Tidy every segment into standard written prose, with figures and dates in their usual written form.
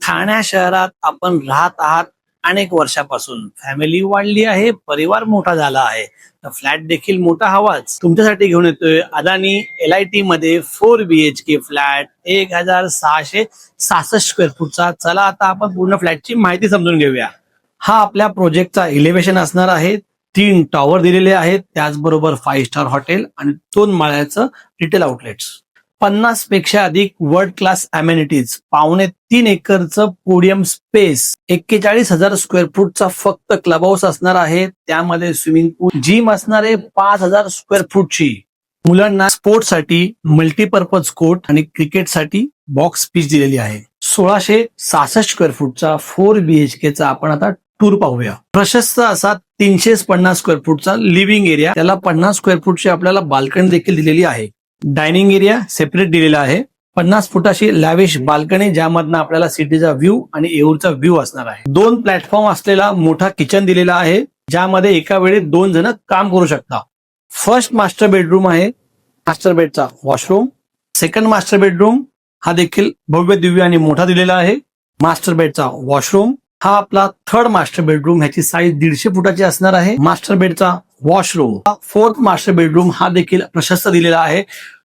ठाणे शहरात आपण राहत आहात अनेक वर्षापासून. फॅमिली वाढली आहे, परिवार मोठा झाला आहे, तर फ्लॅट देखील मोठा हवाच. तुमच्यासाठी घेऊन येतोय अदानी LIT मध्ये 4 BHK फ्लॅट 1666 स्क्वेअर फूटचा. चला आता आपण पूर्ण फ्लॅटची माहिती समजून घेऊया. हा आपल्या प्रोजेक्टचा इलेव्हेशन असणार आहे. 3 टॉवर दिलेले आहेत, त्याचबरोबर 5 स्टार हॉटेल आणि 2 माळ्याचं रिटेल आउटलेट्स. 50 पेक्षा अधिक वर्ल्ड क्लास अमेनिटीज, 3.25 एकरचं पोडियम स्पेस, 41,000 स्क्वेअर फूटचा फक्त क्लब हाऊस असणार आहे. त्यामध्ये स्विमिंग पूल, जिम असणार आहे 5,000 स्क्वेअर फूटची. मुलांना स्पोर्ट्ससाठी मल्टीपर्पज कोर्ट आणि क्रिकेटसाठी बॉक्स पिच दिलेली आहे. 1666 स्क्वेअर फूटचा 4 BHKचा आपण आता टूर पाहूया. प्रशस्त असा 350 स्क्वेअर फूटचा लिव्हिंग एरिया, त्याला 50 स्क्वेअर फूटची आपल्याला बाल्कनी देखील दिलेली आहे. डायनिंग एरिया सेपरेट दिलेला आहे. 50 फुटाची लॅविश बाल्कनी, ज्यामधनं आपल्याला सिटीचा व्ह्यू आणि येऊरचा व्ह्यू असणार आहे. 2 प्लॅटफॉर्म असलेला मोठा किचन दिलेला आहे, ज्यामध्ये एका वेळी 2 जण काम करू शकता. फर्स्ट मास्टर बेडरूम आहे, मास्टर बेडचा वॉशरूम. सेकंड मास्टर बेडरूम हा देखील भव्य दिव्य आणि मोठा दिलेला आहे. मास्टर बेडचा वॉशरूम. हा आपला थर्ड मास्टर बेडरूम, ह्याची साईज 150 फुटाची असणार आहे. मास्टर बेडचा वॉशरूम. फोर्थ मास्टर बेडरूम हा देखील प्रशस्त दिलेला आहे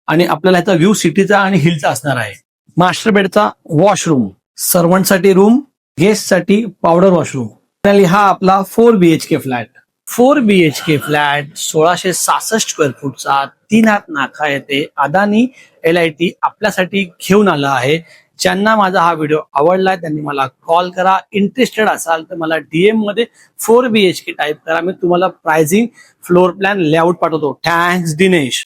आणि आपल्याला ह्याचा व्ह्यू सिटीचा आणि हिलचा असणार आहे. मास्टर बेडचा वॉशरूम, सर्वंटसाठी रूम, गेस्टसाठी पावडर वॉशरूम. हा आपला 4 BHK flat. 4 BHK flat 1666 square फूटचा, 3 हात नाका येथे अदानी LIT आपल्यासाठी घेऊन आला आहे. ज्यांना माझा हा व्हिडिओ आवडलाय त्यांनी मला कॉल करा. इंटरेस्टेड असाल तर मला DM मध्ये 4 BHK टाईप करा. मी तुम्हाला प्राइसिंग, फ्लोर प्लॅन, लेआउट पाठवतो. थँक्स दिनेश.